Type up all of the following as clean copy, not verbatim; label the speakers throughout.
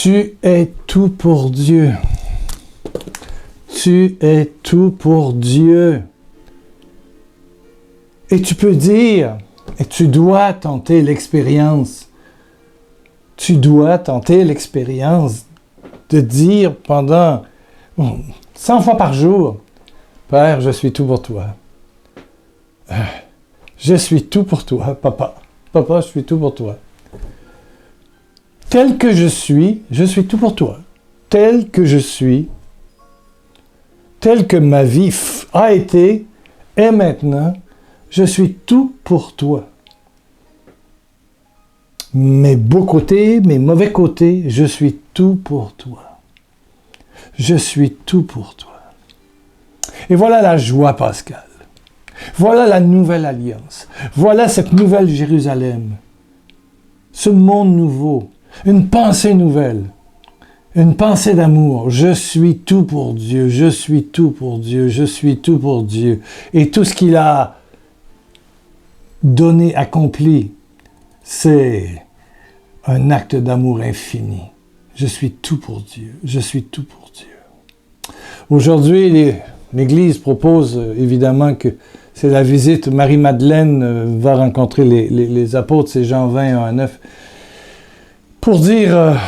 Speaker 1: Tu es tout pour Dieu. Tu es tout pour Dieu. Et tu peux dire, et tu dois tenter l'expérience. Tu dois tenter l'expérience de dire pendant 100 fois par jour, Père, je suis tout pour toi. Je suis tout pour toi, papa. Papa, je suis tout pour toi. Tel que je suis tout pour toi. Tel que je suis, tel que ma vie a été, est maintenant, je suis tout pour toi. Mes beaux côtés, mes mauvais côtés, je suis tout pour toi. Je suis tout pour toi. Et voilà la joie pascale. Voilà la nouvelle alliance. Voilà cette nouvelle Jérusalem. Ce monde nouveau. Une pensée nouvelle. Une pensée d'amour. Je suis tout pour Dieu. Je suis tout pour Dieu. Je suis tout pour Dieu. Et tout ce qu'il a donné, accompli, c'est un acte d'amour infini. Je suis tout pour Dieu. Je suis tout pour Dieu. Aujourd'hui, l'Église propose évidemment que c'est la visite. Marie-Madeleine va rencontrer les apôtres, c'est Jean 20, 1 à 9, pour dire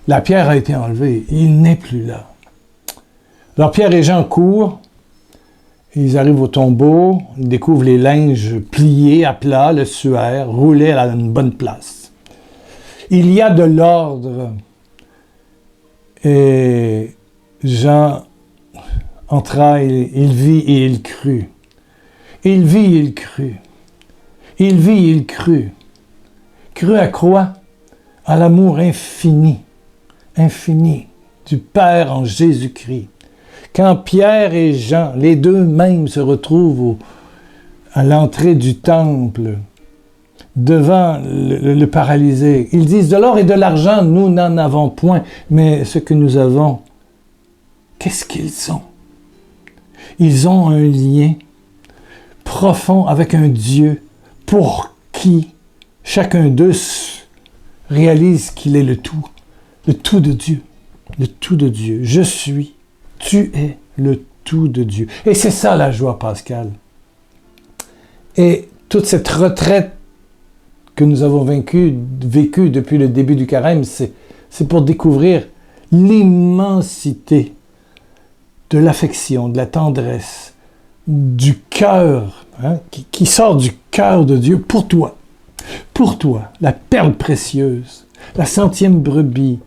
Speaker 1: la pierre a été enlevée, il n'est plus là. Alors Pierre et Jean courent, ils arrivent au tombeau, ils découvrent les linges pliés à plat, le suaire, roulé à une bonne place. Il y a de l'ordre. Et Jean entra, il vit et il crut. Il vit et il crut. Il vit et il crut. Crut à quoi? À l'amour infini, infini du Père en Jésus-Christ. Quand Pierre et Jean, les deux mêmes, se retrouvent à l'entrée du temple, devant le paralysé, ils disent, de l'or et de l'argent, nous n'en avons point, mais ce que nous avons, qu'est-ce qu'ils ont? Ils ont un lien profond avec un Dieu pour qui chacun d'eux réalise qu'il est le tout de Dieu, le tout de Dieu. Je suis, tu es le tout de Dieu. Et c'est ça la joie pascale. Et toute cette retraite que nous avons vécue depuis le début du carême, c'est pour découvrir l'immensité de l'affection, de la tendresse, du cœur, qui sort du cœur de Dieu pour toi. Pour toi, la perle précieuse, la 100e brebis,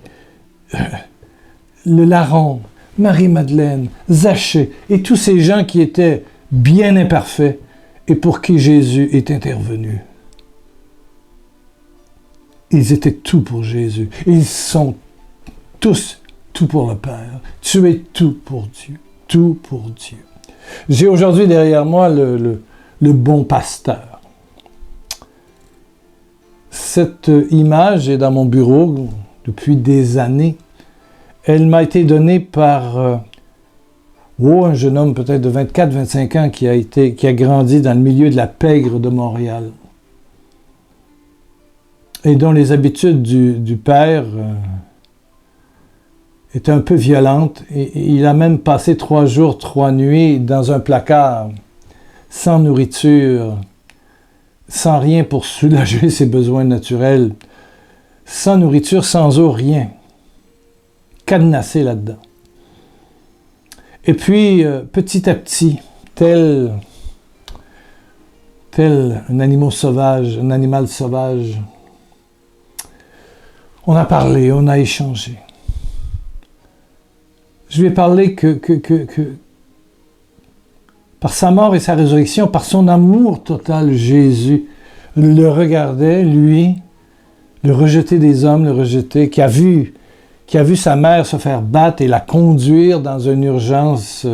Speaker 1: le larron, Marie-Madeleine, Zachée, et tous ces gens qui étaient bien imparfaits et pour qui Jésus est intervenu. Ils étaient tout pour Jésus. Ils sont tous tout pour le Père. Tu es tout pour Dieu. Tout pour Dieu. J'ai aujourd'hui derrière moi le bon pasteur. Cette image est dans mon bureau depuis des années. Elle m'a été donnée par un jeune homme peut-être de 24-25 ans qui a grandi dans le milieu de la pègre de Montréal et dont les habitudes du père étaient un peu violentes. Et il a même passé 3 jours, 3 nuits dans un placard, sans nourriture, sans rien pour soulager ses besoins naturels, sans nourriture, sans eau, rien. Cadenassé là-dedans. Et puis, petit à petit, tel un animal sauvage, on a parlé, on a échangé. Je lui ai parlé que par sa mort et sa résurrection, par son amour total, Jésus le regardait, lui, le rejeté des hommes, le rejeté, qui a vu sa mère se faire battre et la conduire dans une urgence,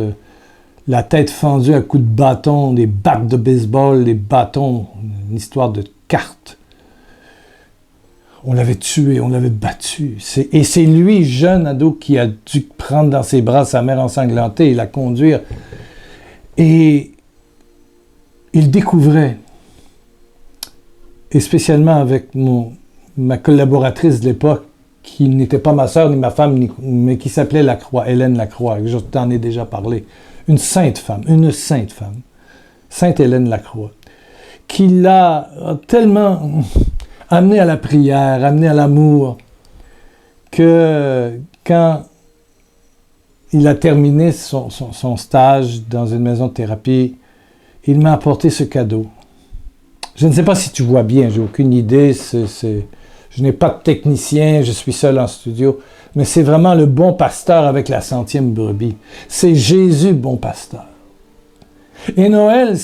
Speaker 1: la tête fendue à coups de bâton, des battes de baseball, des bâtons, une histoire de cartes. On l'avait tué, on l'avait battu. Et c'est lui, jeune ado, qui a dû prendre dans ses bras sa mère ensanglantée et la conduire. Et il découvrait, et spécialement avec ma collaboratrice de l'époque, qui n'était pas ma sœur ni ma femme, mais qui s'appelait Lacroix, Hélène Lacroix, je t'en ai déjà parlé. Une sainte femme, Sainte Hélène Lacroix, qui l'a tellement amené à la prière, amené à l'amour, que quand il a terminé son stage dans une maison de thérapie, il m'a apporté ce cadeau. Je ne sais pas si tu vois bien, j'ai aucune idée, je n'ai pas de technicien, je suis seul en studio, mais c'est vraiment le bon pasteur avec la 100e brebis. C'est Jésus, bon pasteur. Et Noël,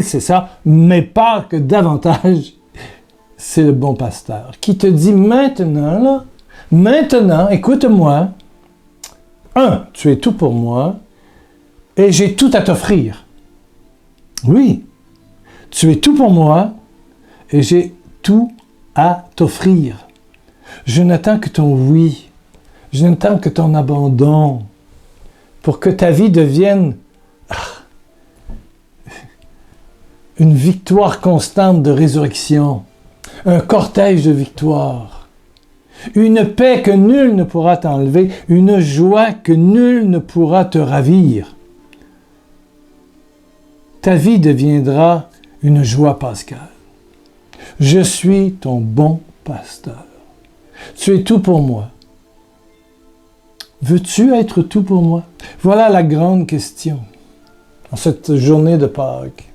Speaker 1: c'est ça, mais pas que davantage, c'est le bon pasteur qui te dit maintenant, écoute-moi, tu es tout pour moi et j'ai tout à t'offrir. Oui, tu es tout pour moi et j'ai tout à t'offrir. Je n'attends que ton oui, je n'attends que ton abandon pour que ta vie devienne une victoire constante de résurrection, un cortège de victoire, une paix que nul ne pourra t'enlever, une joie que nul ne pourra te ravir. Ta vie deviendra une joie pascale. Je suis ton bon pasteur. Tu es tout pour moi. Veux-tu être tout pour moi? Voilà la grande question en cette journée de Pâques.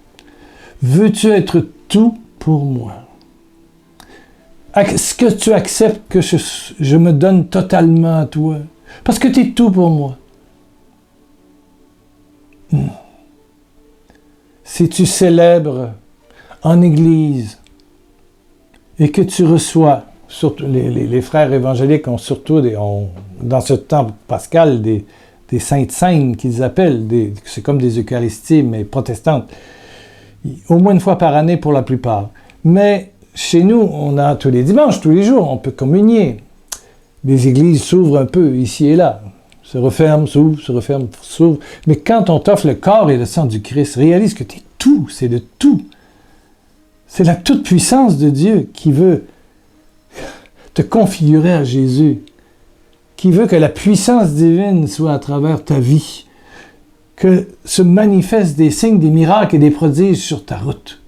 Speaker 1: Veux-tu être tout pour moi? Est-ce que tu acceptes que je me donne totalement à toi? Parce que tu es tout pour moi. Si tu célèbres en Église et que tu reçois, surtout les frères évangéliques ont surtout, dans ce temps pascal, des saintes scènes qu'ils appellent, c'est comme des Eucharisties, mais protestantes, au moins une fois par année pour la plupart. Mais chez nous, on a tous les dimanches, tous les jours, on peut communier. Les églises s'ouvrent un peu ici et là, se referment, s'ouvrent, se referment, s'ouvrent. Mais quand on t'offre le corps et le sang du Christ, réalise que tu es tout, c'est le tout. C'est la toute-puissance de Dieu qui veut te configurer à Jésus, qui veut que la puissance divine soit à travers ta vie, que se manifestent des signes, des miracles et des prodiges sur ta route.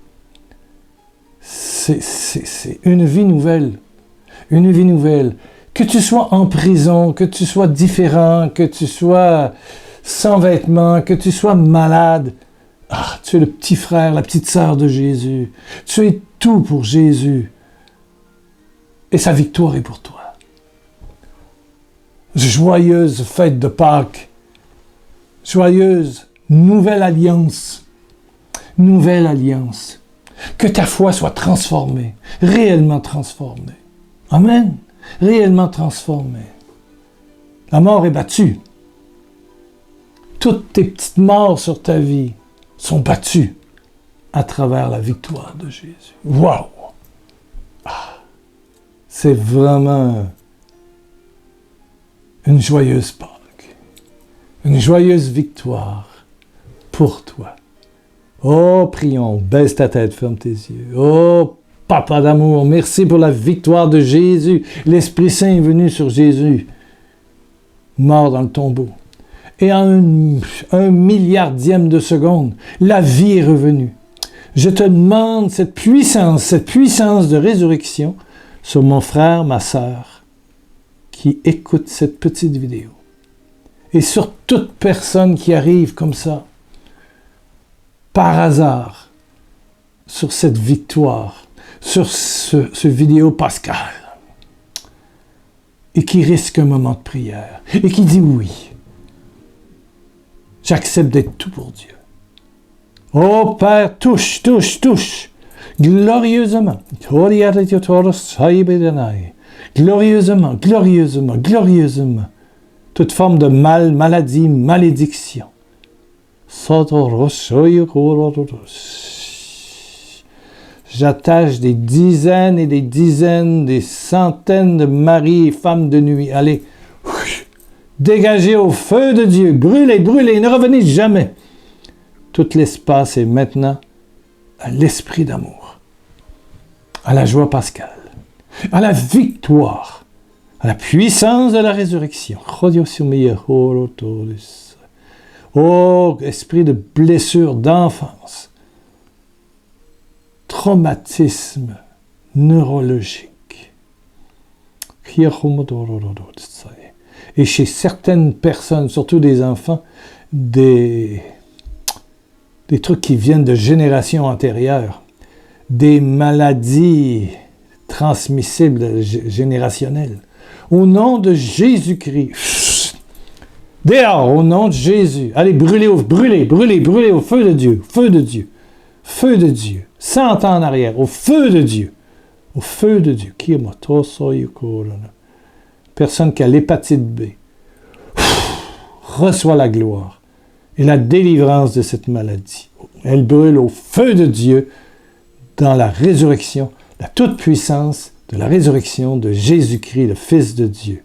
Speaker 1: C'est une vie nouvelle. Une vie nouvelle. Que tu sois en prison, que tu sois différent, que tu sois sans vêtements, que tu sois malade. Tu es le petit frère, la petite sœur de Jésus. Tu es tout pour Jésus. Et sa victoire est pour toi. Joyeuse fête de Pâques. Joyeuse nouvelle alliance. Nouvelle alliance. Que ta foi soit transformée, réellement transformée. Amen. Réellement transformée. La mort est battue. Toutes tes petites morts sur ta vie sont battues à travers la victoire de Jésus. Wow! C'est vraiment une joyeuse Pâques. Une joyeuse victoire pour toi. Oh, prions, baisse ta tête, ferme tes yeux. Oh, Papa d'amour, merci pour la victoire de Jésus. L'Esprit Saint est venu sur Jésus, mort dans le tombeau. Et en un milliardième de seconde, la vie est revenue. Je te demande cette puissance de résurrection sur mon frère, ma sœur, qui écoute cette petite vidéo. Et sur toute personne qui arrive comme ça, par hasard, sur cette victoire, sur ce vidéo pascal, et qui risque un moment de prière, et qui dit oui. J'accepte d'être tout pour Dieu. Oh Père, touche, touche, touche, glorieusement. Glorieusement, glorieusement, glorieusement. Toute forme de mal, maladie, malédiction. J'attache des dizaines et des dizaines, des centaines de maris et femmes de nuit. Allez, dégagez au feu de Dieu, brûlez, brûlez, ne revenez jamais. Tout l'espace est maintenant à l'esprit d'amour, à la joie pascale. à la victoire, à la puissance de la résurrection. Oh, esprit de blessure d'enfance, traumatisme neurologique. Et chez certaines personnes, surtout des enfants, des trucs qui viennent de générations antérieures, des maladies transmissibles générationnelles. Au nom de Jésus-Christ, dehors, au nom de Jésus, allez, brûlez au feu de Dieu, feu de Dieu, feu de Dieu, 100 ans en arrière, au feu de Dieu, au feu de Dieu. Personne qui a l'hépatite B reçoit la gloire et la délivrance de cette maladie. Elle brûle au feu de Dieu dans la résurrection, la toute-puissance de la résurrection de Jésus-Christ, le Fils de Dieu.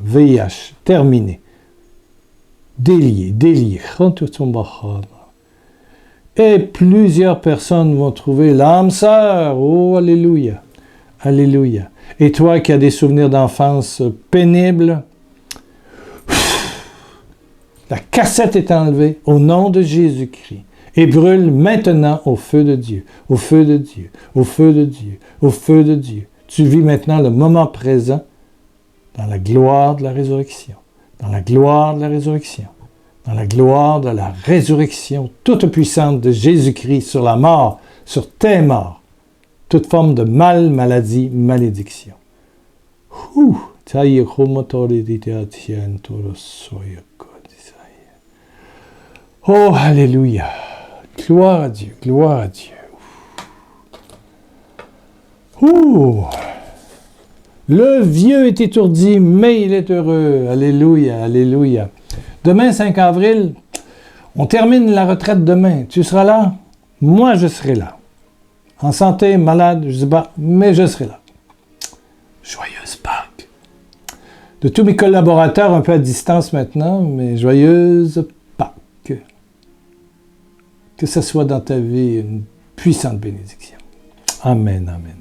Speaker 1: VIH, terminé. Délié. Et plusieurs personnes vont trouver l'âme sœur. Oh, alléluia. Alléluia. Et toi qui as des souvenirs d'enfance pénibles, la cassette est enlevée au nom de Jésus-Christ et brûle maintenant au feu de Dieu, au feu de Dieu, au feu de Dieu, au feu de Dieu. Tu vis maintenant le moment présent dans la gloire de la résurrection, dans la gloire de la résurrection, dans la gloire de la résurrection toute puissante de Jésus-Christ sur la mort, sur tes morts, toute forme de mal, maladie, malédiction. Oh, alléluia. Gloire à Dieu, gloire à Dieu. Le vieux est étourdi, mais il est heureux. Alléluia, alléluia. Demain, 5 avril, on termine la retraite demain. Tu seras là? Moi, je serai là. En santé, malade, je ne sais pas, mais je serai là. Joyeuse Pâques. De tous mes collaborateurs, un peu à distance maintenant, mais joyeuse Pâques. Que ce soit dans ta vie une puissante bénédiction. Amen, amen.